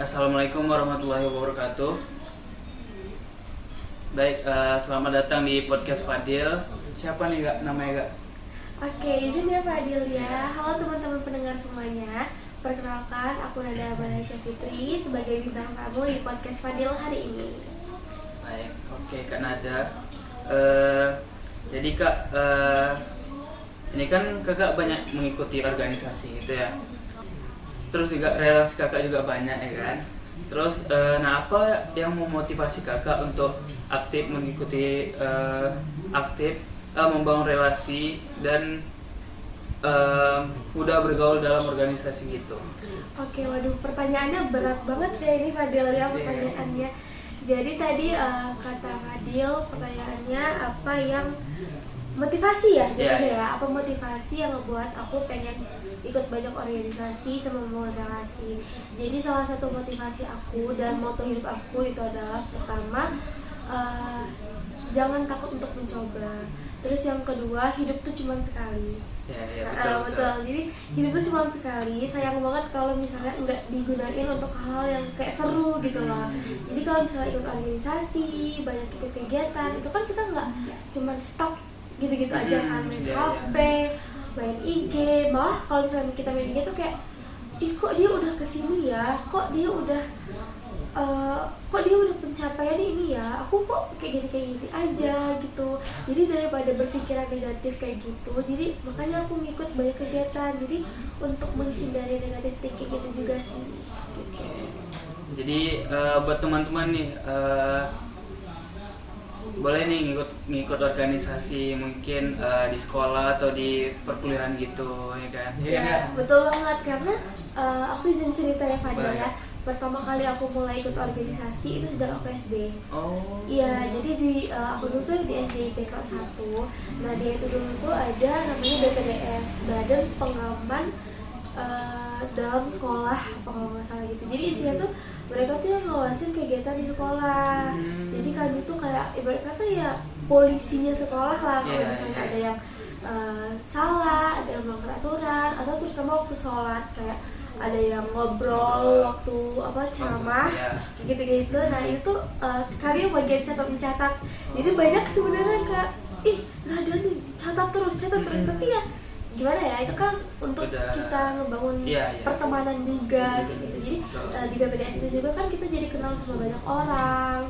Assalamualaikum warahmatullahi wabarakatuh. Baik, selamat datang di podcast Fadil. Siapa nih Kak namanya Kak? Oke, izin ya Fadil ya. Halo teman-teman pendengar semuanya. Perkenalkan, aku Nada Banasya Fitri sebagai bintang tamu di podcast Fadil hari ini. Baik, oke Kak Nada. Jadi Kak, ini kan Kakak banyak mengikuti organisasi gitu ya. Terus juga relasi Kakak juga banyak ya kan. Terus, apa yang memotivasi Kakak untuk aktif mengikuti membangun relasi dan mudah bergaul dalam organisasi gitu? Oke, waduh pertanyaannya berat banget ya ini Fadil ya pertanyaannya. Jadi tadi kata Fadil pertanyaannya apa yang motivasi ya jadinya ya? Apa motivasi yang ngebuat aku pengen ikut banyak organisasi sama membangun relasi. Jadi salah satu motivasi aku dan moto hidup aku itu adalah pertama, jangan takut untuk mencoba. Terus yang kedua, hidup tuh cuma sekali. Betul. Jadi hidup tuh cuma sekali. Sayang banget kalau misalnya nggak digunain untuk hal yang kayak seru gitu loh. Jadi kalau misalnya ikut organisasi, banyak ikut kegiatan, itu kan kita nggak cuma stop gitu-gitu aja kan, main HP, main IG. Malah kalau misalnya kita main IG tuh kayak, ih kok dia udah kesini ya, kok dia udah pencapaiannya ini ya, aku kok kayak gini aja gitu. Jadi daripada berpikiran negatif kayak gitu, jadi makanya aku ngikut banyak kegiatan. Jadi untuk menghindari negatif thinking itu juga sih gitu. Jadi buat teman-teman nih, boleh nih ngikut organisasi mungkin di sekolah atau di perkuliahan gitu ya kan? Ya, betul banget karena aku izin cerita ya Fadil ya. Pertama kali aku mulai ikut organisasi itu sejak aku SD. Iya, jadi aku dulu tuh di SDIP kelas 1. Nah, dia itu dulu tuh ada namanya BPDS, Badan Pengaman dalam Sekolah, kalau nggak salah gitu. Jadi intinya tuh mereka tuh yang ngawasin kegiatan di sekolah. Jadi kami tuh kayak ibarat kata ya polisinya sekolah lah. Kalau misalnya ada yang salah, ada yang melanggar aturan, atau terutama waktu sholat kayak ada yang ngobrol waktu ceramah gitu. Nah itu kami yang bagian mencatat. Jadi banyak sebenarnya Kak, Nadia nih catat terus tapi ya gimana ya, itu kan untuk kita ngebangun pertemanan juga gitu. Jadi di BPDS itu juga kan kita jadi kenal sama banyak orang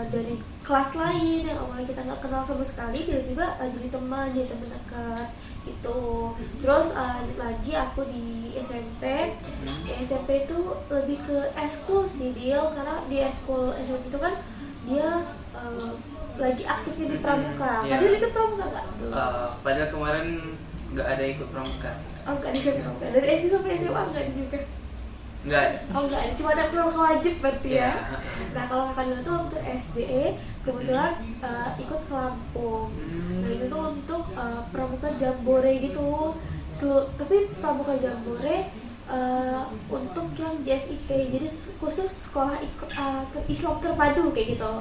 dari kelas lain yang awalnya kita nggak kenal sama sekali, tiba-tiba jadi teman dekat gitu. Terus lanjut lagi aku di SMP. Di SMP itu lebih ke eskul sih karena di eskul SMP itu kan dia lagi aktifnya di pramuka. Padahal ikut pramuka nggak? Padahal kemarin nggak ada ikut pramuka sih. Nggak ada ikut pramuka. Dari SD sampai SMA nggak ada juga. Nggak ada, cuma ada pramuka wajib berarti ya. Nah kalau kakak dulu tuh waktu SD kebetulan ikut ke Lampung. Nah itu tuh untuk pramuka jambore gitu. Tapi pramuka jambore untuk yang JSIT, jadi khusus sekolah Islam terpadu kayak gitu.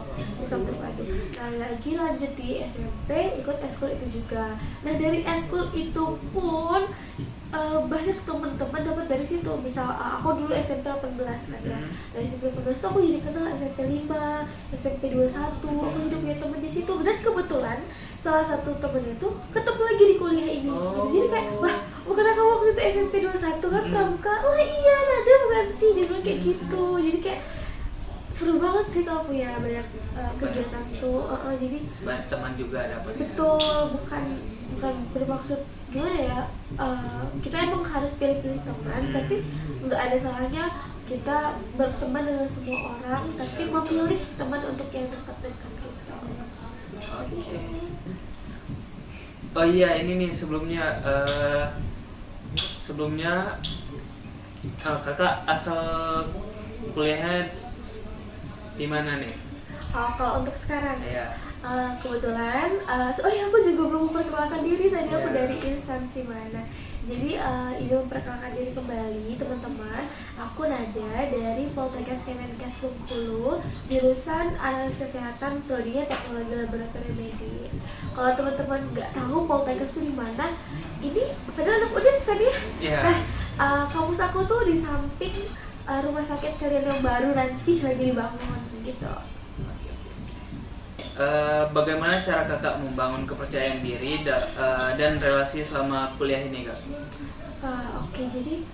Islam terpadu. Nah lagi lanjut di SMP ikut eskul itu juga. Nah dari eskul itu pun banyak teman-teman dapat dari situ. Misal aku dulu SMP 18 kan ya. Dari SMP 18 tuh aku jadi kenal SMP 5, SMP 21. Aku jadi punya teman di situ dan kebetulan salah satu temennya tuh ketemu lagi di kuliah ini. Jadi kayak, wah, bukan kamu waktu itu SMP 21 kan pramuka? Wah iya, Nada bukan sih, dia bilang kayak gitu. Jadi kayak seru banget sih kalau punya banyak kegiatan tuh. Jadi banyak teman juga dapat. Betul, bukan bermaksud gimana ya, kita emang harus pilih-pilih teman, tapi nggak ada salahnya kita berteman dengan semua orang, tapi memilih teman untuk yang dekat-dekat gitu. Oh iya, ini nih sebelumnya kakak asal kuliahnya di mana nih? Kalau untuk sekarang, iya. Kebetulan, aku juga belum memperkenalkan diri tadi aku dari instansi mana. Jadi izin memperkenalkan diri kembali teman-teman. Aku Nada dari Poltekkes Kemenkes Bengkulu, jurusan Analis Kesehatan, prodinya Teknologi Laboratorium Medis. Kalau teman-teman nggak tahu Poltekkes itu di mana, ini padahal anak Udin kan ya? Yeah. Nah, kampus aku tuh di samping rumah sakit kalian yang baru nanti lagi dibangun gitu. Bagaimana cara kakak membangun kepercayaan diri dan relasi selama kuliah ini kak? Oke, jadi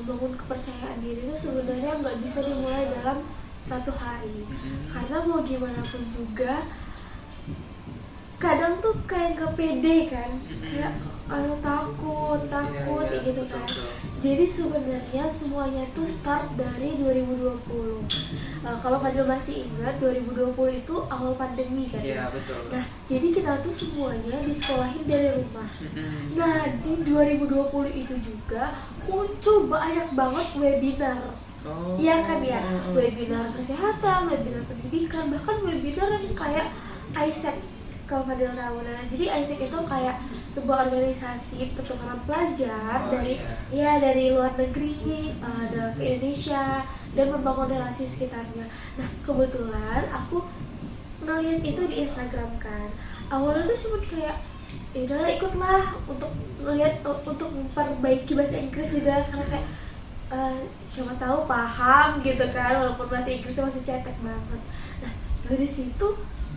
membangun kepercayaan diri itu sebenarnya nggak bisa dimulai dalam satu hari, karena mau gimana pun juga kadang tuh kayak gak pede kan, kayak ayo takut kayak gitu kan. Jadi sebenarnya semuanya tuh start dari 2020. Kalau Fadil masih ingat 2020 itu awal pandemi kan ya. Betul. Nah, jadi kita tuh semuanya disekolahin dari rumah. Nah, di 2020 itu juga muncul banyak banget webinar. Iya kan ya, webinar kesehatan, webinar pendidikan, bahkan webinar yang kayak ISEC kalau Fadil tahu. Nah, jadi ISEC itu kayak sebuah organisasi pertukaran pelajar dari luar negeri ke Indonesia dan membangun relasi sekitarnya. Nah, kebetulan aku ngeliat itu di Instagram kan. Awalnya tuh cuma kayak ya udahlah ikutlah untuk ngeliat untuk memperbaiki bahasa Inggris juga, karena kayak siapa tahu paham gitu kan, walaupun bahasa Inggrisnya masih cetek banget. Nah, dari situ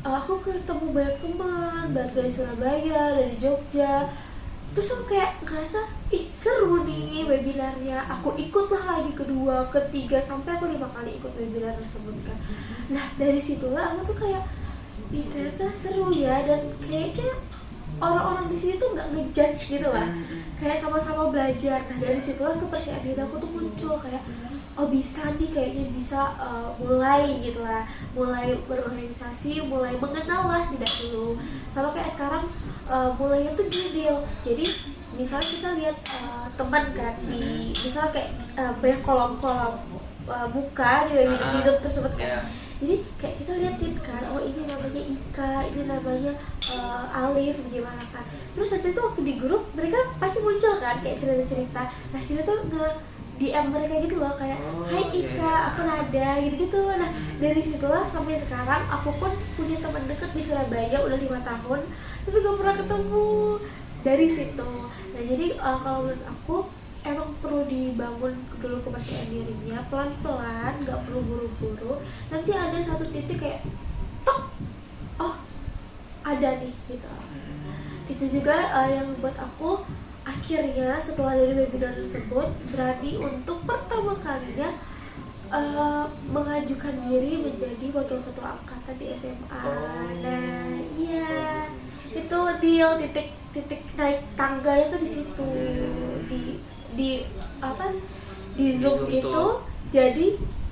aku ketemu banyak teman, baik dari Surabaya, dari Jogja. Terus aku kayak ngerasa, seru nih webinarnya. Aku ikutlah lagi kedua, ketiga, sampai aku 5 kali ikut webinar tersebut kan. Nah, dari situlah aku tuh kayak, ternyata seru ya, dan kayaknya orang-orang di sini tuh nggak ngejudge gitu lah. Kayak sama-sama belajar. Nah, dari situlah kepercayaan diri aku tuh muncul kayak, oh bisa nih, kayaknya bisa mulai gitu lah, mulai berorganisasi, mulai mengenal lah tidak dulu. Sama kayak sekarang mulainya tuh gini. Jadi misalnya kita lihat teman kan di misalnya kayak banyak kolom-kolom buka di webinar di Zoom tersebut kan. Jadi kayak kita liatin kan, oh ini namanya Ika, ini namanya Alif, gimana kan. Terus nanti tuh waktu di grup mereka pasti muncul kan kayak cerita-cerita. Nah, kita tuh DM mereka gitu loh, kayak hai Ika, aku Nada, gitu-gitu. Nah, dari situlah sampai sekarang aku pun punya teman deket di Surabaya udah 5 tahun tapi gak pernah ketemu. Dari situ. Nah, jadi kalau menurut aku emang perlu dibangun dulu kepercayaan dirinya pelan-pelan, gak perlu buru-buru. Nanti ada satu titik kayak tok, oh ada nih gitu. Itu juga yang buat aku akhirnya setelah dari webinar tersebut berani untuk pertama kalinya mengajukan diri menjadi wakil ketua angkatan di SMA. Nah, iya, itu deal titik naik tangga itu di situ, di Zoom itu jadi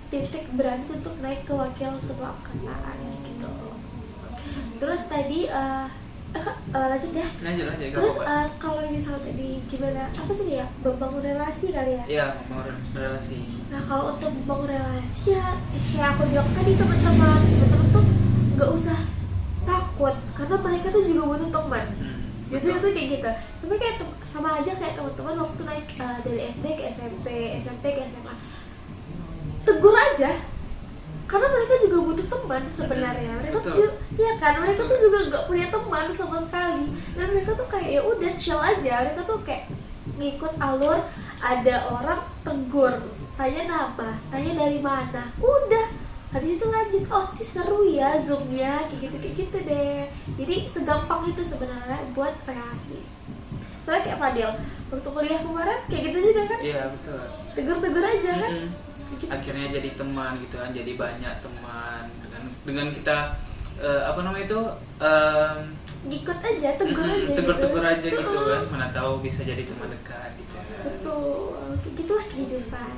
titik berani untuk naik ke wakil ketua angkatan gitu. Terus tadi lanjut ya. Lanjut. Terus kalau misalnya tadi gimana? Apa tadi ya? Membangun relasi kali ya? Iya, membangun relasi. Nah, kalau untuk membangun relasi ya kayak aku bilang tadi, teman-teman tuh nggak usah takut karena mereka tuh juga butuh teman. Itu kayak gitu. Sama aja kayak teman-teman waktu naik dari SD ke SMP ke SMA. Tegur aja. Karena mereka juga butuh teman sebenarnya. Mereka tuh mereka tuh juga nggak punya teman sama sekali, dan mereka tuh kayak ya udah chill aja. Mereka tuh kayak ngikut alur, ada orang tegur, tanya nama, tanya dari mana, udah habis itu lanjut. Oh, ini seru ya Zoomnya, kayak gitu deh. Jadi segampang itu sebenarnya buat relasi. Soalnya kayak Fadil waktu kuliah kemarin kayak gitu juga kan? Iya, betul. Tegur-tegur aja kan? Gitu. Akhirnya jadi teman gitu kan, jadi banyak teman dengan kita ngikut aja, tegur aja gitu kan, mana tahu bisa jadi teman dekat gitu. Betul, kayak gitulah kehidupan.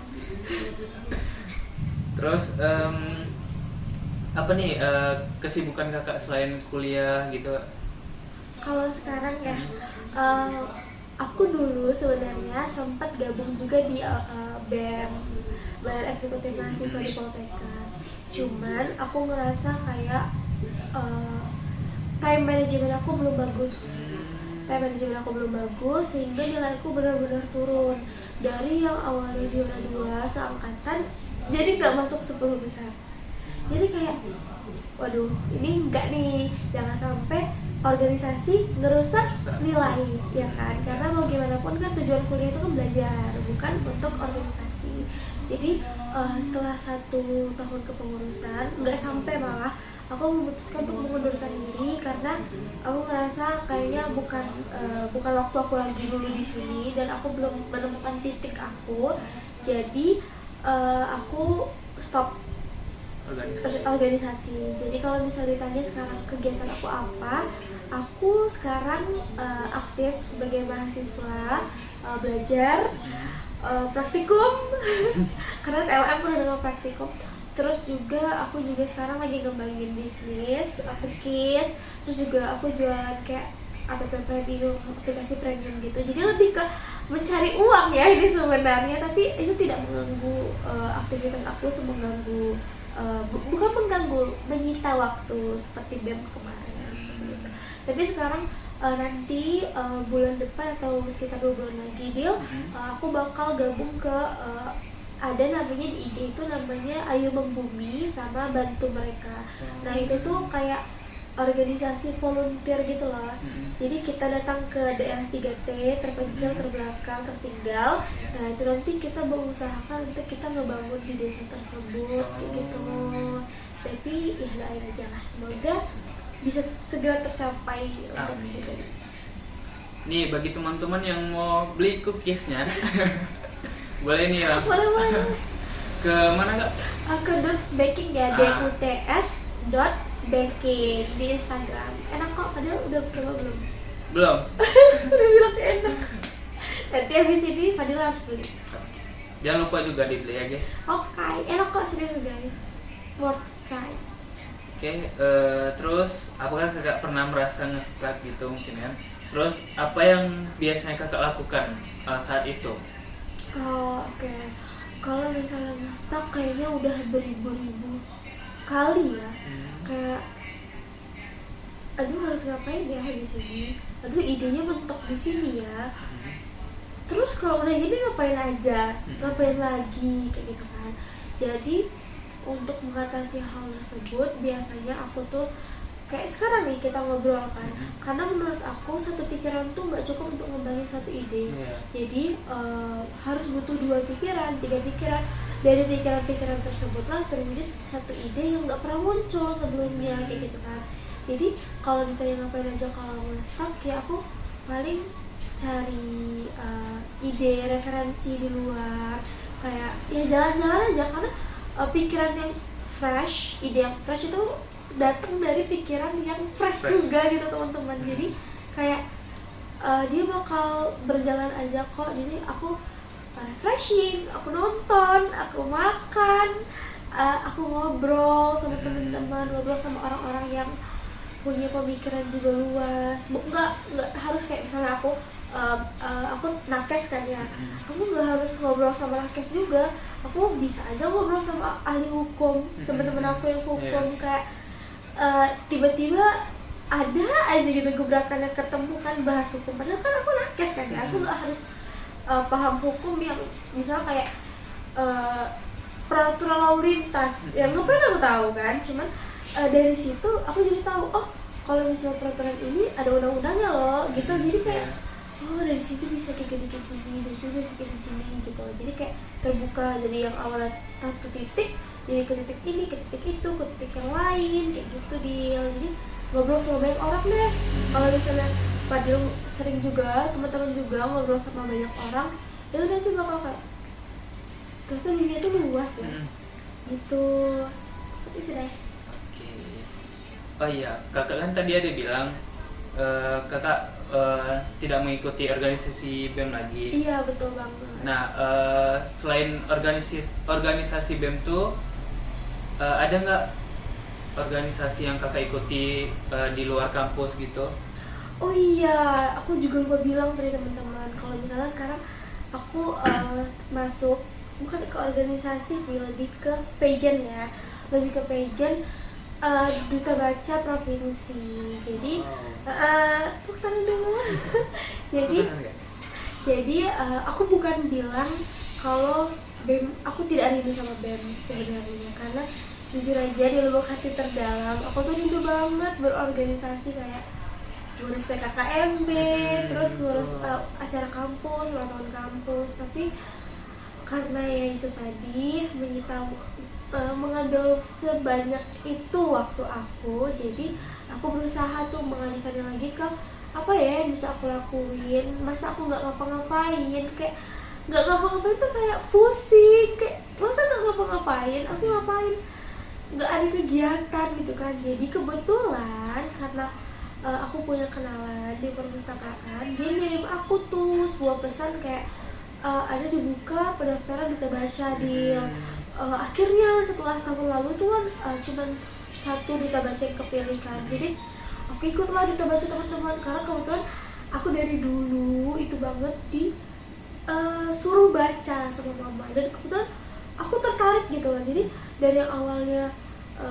Terus apa nih kesibukan kakak selain kuliah gitu? Kalau sekarang ya, aku dulu sebenarnya sempat gabung juga di BEM, Badan Eksekutif Mahasiswa di Poltekkes. Cuman aku ngerasa kayak time management aku belum bagus, sehingga nilaiku benar-benar turun dari yang awalnya juara 2 seangkatan jadi nggak masuk 10 besar. Jadi kayak waduh, ini enggak nih, jangan sampai organisasi ngerusak nilai ya kan, karena mau gimana pun kan tujuan kuliah itu kan belajar, bukan untuk organisasi. Jadi setelah 1 tahun kepengurusan, nggak sampai malah, aku memutuskan untuk mengundurkan diri karena aku ngerasa kayaknya bukan waktu aku lagi dulu di sini dan aku belum menemukan titik aku. Jadi aku stop organisasi. Jadi kalau misalnya ditanya sekarang kegiatan aku apa, aku sekarang aktif sebagai mahasiswa, belajar, praktikum karena TLM pernah dengan praktikum. Terus juga aku juga sekarang lagi ngembangin bisnis, aku KIS, terus juga aku jualan kayak app premium, aplikasi premium gitu. Jadi lebih ke mencari uang ya ini sebenarnya, tapi itu tidak mengganggu aktivitas aku, mengganggu bukan mengganggu, menyita waktu seperti BEM kemarin seperti itu. Tapi sekarang nanti bulan depan atau sekitar 2 bulan lagi deal, aku bakal gabung ke ada namanya di IG itu namanya Ayo Membumi sama Bantu Mereka. Nah itu tuh kayak organisasi volunteer gitu loh. Jadi kita datang ke daerah 3T, terpencil, terbelakang, tertinggal. Nah itu nanti kita mengusahakan untuk kita ngebangun di desa tersebut kayak gitu. Tapi ya doain aja lah, semoga bisa segera tercapai untuk ke situ. Nih bagi teman-teman yang mau beli cookiesnya boleh nih ya. Boleh. Ke mana Kak? Ke Duts Baking ya, DUTS.baking di Instagram. Enak kok, Fadil udah coba belum? Belum. Udah bilang enak. Nanti habis ini Fadil harus beli. Jangan lupa juga dibeli ya guys. Oke, enak kok, serius guys. Worth try. Oke, terus apakah Kakak pernah merasa nge-stuck gitu mungkin ya? Terus apa yang biasanya Kakak lakukan saat itu? Oke. Kalau misalnya nge-stuck kayaknya udah beribu-ribu kali ya. Kayak aduh harus ngapain ya di sini? Aduh idenya mentok di sini ya. Terus kalau udah gini ngapain aja? Ngapain lagi kayak gitu kan. Jadi untuk mengatasi hal tersebut biasanya aku tuh kayak sekarang nih kita ngobrol kan, karena menurut aku satu pikiran tuh nggak cukup untuk ngembangin suatu ide. Jadi harus butuh 2 pikiran, 3 pikiran. Dari pikiran-pikiran tersebutlah terwujud satu ide yang nggak pernah muncul sebelumnya kayak gitu kan. Jadi kalau ditanya ngapain aja kalau stuck ya aku paling cari ide referensi di luar, kayak ya jalan-jalan aja karena pikiran yang fresh, ide yang fresh itu datang dari pikiran yang fresh juga gitu teman-teman. Jadi kayak dia bakal berjalan aja kok. Jadi aku refreshing, aku nonton, aku makan, aku ngobrol sama teman-teman, ngobrol sama orang-orang yang punya pemikiran juga luas. Nggak harus kayak misalnya aku nakes kan ya, aku nggak harus ngobrol sama nakes juga, aku bisa aja ngobrol sama ahli hukum, teman-teman aku yang hukum. Kayak tiba-tiba ada aja gitu gebrakannya ketemu kan bahas hukum, padahal kan aku nakes kan ya, aku nggak harus paham hukum yang misalnya kayak peraturan lalu lintas yang ngapain aku tahu kan. Cuman dari situ aku jadi tahu, oh kalau misalnya peraturan ini ada undang-undangnya loh gitu. Jadi kayak oh dari situ bisa kayak gini, dari situ bisa kayak gini gitu. Jadi kayak terbuka, jadi yang awalnya 1 titik jadi ke titik ini, ke titik itu, ke titik yang lain kayak gitu deal. Jadi ngobrol sama banyak orang deh. Kalau misalnya Fadil sering juga, teman-teman juga ngobrol sama banyak orang, itu nanti bakal kayak ternyata dunia itu luas ya gitu. Seperti itu deh. Oh iya, Kakak kan tadi ada bilang Kakak tidak mengikuti organisasi BEM lagi. Iya betul banget. Nah selain organisasi BEM tuh ada nggak organisasi yang Kakak ikuti di luar kampus gitu? Oh iya, aku juga lupa bilang tadi teman-teman, kalau misalnya sekarang aku masuk bukan ke organisasi sih, lebih ke pageant ya, lebih ke pageant duta baca provinsi. Jadi tepuk tangan dulu. jadi aku bukan bilang kalau BEM, aku tidak rindu sama BEM sebenarnya, karena jujur aja di lubuk hati terdalam aku tuh rindu banget berorganisasi, kayak ngurus PKKMB, terus ngurus acara kampus, ulang tahun kampus. Tapi karena ya itu tadi mengambil sebanyak itu waktu aku, jadi aku berusaha tuh mengalihkannya lagi ke apa ya yang bisa aku lakuin. Masa aku nggak ngapa-ngapain, kayak nggak ngapa-ngapain tuh kayak pusing, kayak masa nggak ngapa-ngapain, aku ngapain, nggak ada kegiatan gitu kan. Jadi kebetulan karena aku punya kenalan di perpustakaan, dia ngirim aku tuh sebuah pesan kayak ada dibuka pendaftaran duta baca di akhirnya setelah tahun lalu tuh kan cuman satu duta baca yang kepilih kan. Jadi aku ikutlah duta baca teman-teman, karena kebetulan aku dari dulu itu banget di suruh baca sama mama, dan kebetulan aku tertarik gitu loh. Jadi dari yang awalnya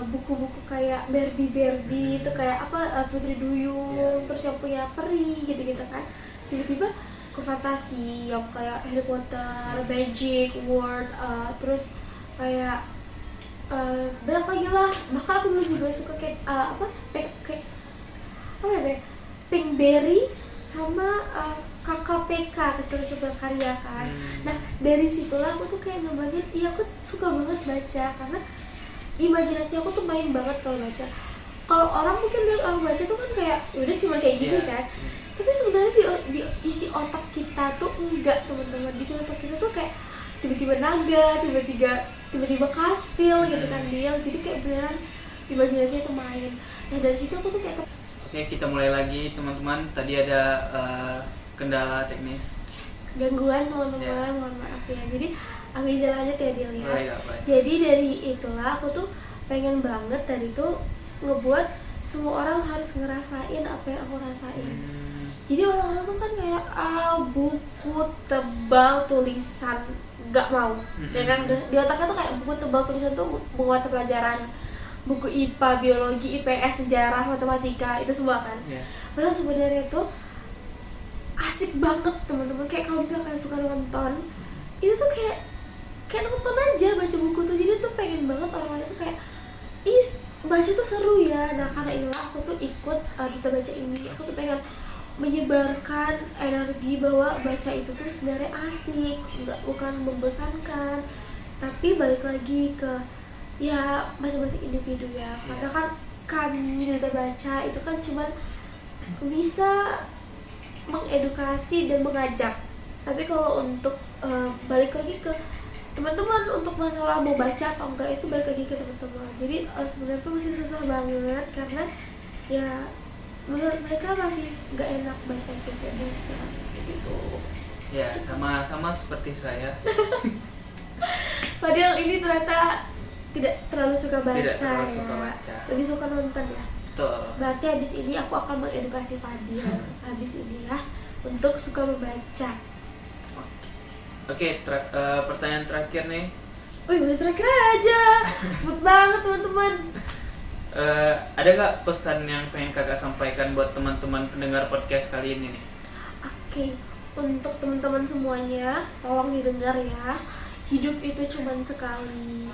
buku-buku kayak Barbie itu kayak apa Putri Duyung, terus yang punya peri gitu-gitu kan, tiba-tiba ke fantasi yang kayak Harry Potter, Magic World, terus kayak banyak lagi lah. Bahkan aku dulu juga suka kayak Pinkberry sama KKPK, kecil-kecil berkarya kan. Nah dari situlah aku tuh kayak ngebangun, iya aku suka banget baca karena imajinasi aku tuh main banget kalau baca. Kalau orang mungkin lihat orang baca tuh kan kayak udah cuma kayak gini kan, tapi sebenarnya di isi otak kita tuh enggak teman-teman. Di isi otak kita tuh kayak tiba-tiba naga, tiba-tiba kastil gitu kan dia. Jadi kayak beneran imajinasinya tuh main. Nah dari situ aku tuh kayak Oke, kita mulai lagi teman-teman. Tadi ada kendala teknis, gangguan teman-teman, mohon maaf ya. Jadi aku izin aja ya Dil ya. Baik. Jadi dari itulah aku tuh pengen banget tadi tuh ngebuat semua orang harus ngerasain apa yang aku rasain. Jadi orang-orang tuh kan kayak buku tebal tulisan nggak mau, ya kan di otaknya tuh kayak buku tebal tulisan tuh buku mata pelajaran, buku IPA, biologi, IPS, sejarah, matematika itu semua kan. Padahal sebenarnya tuh asik banget teman-teman. Kayak kalau misalnya kalian suka nonton, itu tuh kayak nonton aja baca buku tuh. Jadi tuh pengen banget orang-orang tuh kayak baca tuh seru ya. Nah karena itulah aku tuh ikut duta baca ini. Aku tuh pengen menyebarkan energi bahwa baca itu tuh sebenarnya asik, bukan membosankan, tapi balik lagi ke ya masing-masing individu ya. Karena kan kami duta baca itu kan cuman bisa mengedukasi dan mengajak, tapi kalau untuk balik lagi ke teman-teman untuk masalah mau baca apa enggak itu balik lagi ke teman-teman. Jadi sebenarnya tuh masih susah banget karena ya menurut mereka masih nggak enak baca itu kayak bisa gitu ya. Sama seperti saya. Padahal ini ternyata tidak terlalu suka baca, suka baca. Lebih suka nonton ya. Betul. Berarti habis ini aku akan mengedukasi Fadil habis ini ya untuk suka membaca. Oke, pertanyaan terakhir nih. Udah terakhir aja. Cepet banget teman-teman. Ada gak pesan yang pengen kakak sampaikan buat teman-teman pendengar podcast kali ini nih? Oke, untuk teman-teman semuanya, tolong didengar ya. Hidup itu cuman sekali.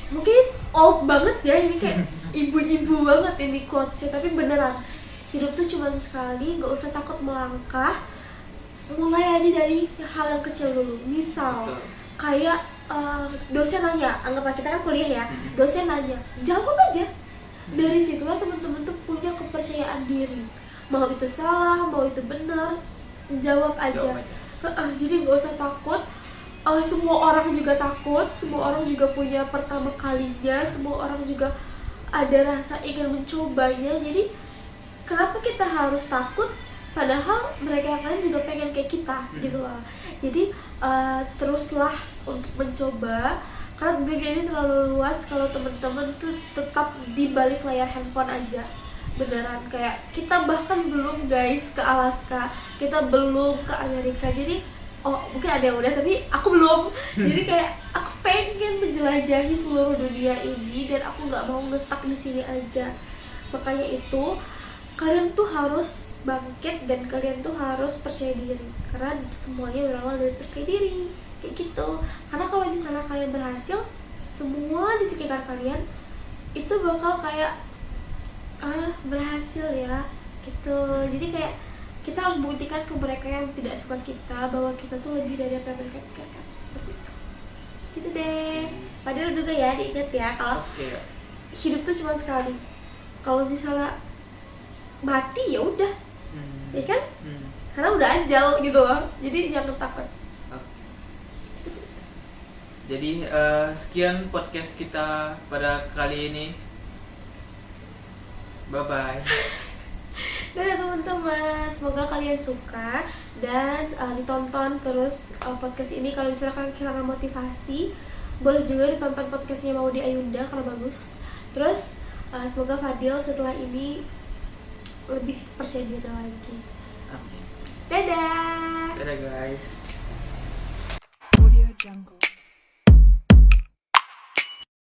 Mungkin old banget ya, ini kayak ibu-ibu banget ini quotesnya, tapi beneran. Hidup tuh cuman sekali, gak usah takut melangkah. Mulai aja dari hal yang kecil dulu. Misal, kayak dosen nanya, anggaplah kita kan kuliah ya, dosen nanya, jawab aja. Dari situlah teman-teman tuh punya kepercayaan diri. Mau itu salah, mau itu benar, jawab aja. Jadi gak usah takut. Semua orang juga takut, semua orang juga punya pertama kalinya, semua orang juga ada rasa ingin mencobanya. Jadi kenapa kita harus takut? Padahal mereka yang lain juga pengen kayak kita gitu loh. Jadi teruslah untuk mencoba, karena dunia ini terlalu luas kalau teman-teman tuh tetap di balik layar handphone aja. Beneran, kayak kita bahkan belum guys ke Alaska, kita belum ke Amerika. Jadi mungkin ada yang udah tapi aku belum. Jadi kayak aku pengen menjelajahi seluruh dunia ini dan aku nggak mau nge-stuck di sini aja. Makanya itu kalian tuh harus bangkit dan kalian tuh harus percaya diri, karena semuanya berawal dari percaya diri kayak gitu. Karena kalau misalnya kalian berhasil, semua di sekitar kalian itu bakal kayak berhasil ya gitu. Jadi kayak kita harus buktikan ke mereka yang tidak suka kita bahwa kita tuh lebih dari apa yang mereka pikirkan, seperti itu. Gitu deh. Padahal juga ya diingat ya kalau hidup tuh cuma sekali. Kalau misalnya mati ya udah, ya kan? Karena udah ajal gitu loh. Jadi jangan takut. Jadi sekian podcast kita pada kali ini. Bye bye. Dadah teman-teman, semoga kalian suka dan ditonton terus podcast ini. Kalau misalnya kalian kehilangan motivasi, boleh juga ditonton podcastnya Maudy Ayunda karena bagus. Terus semoga Fadil setelah ini lebih percaya diri lagi. Amin. Dadah. Dadah guys. Audio Jungle.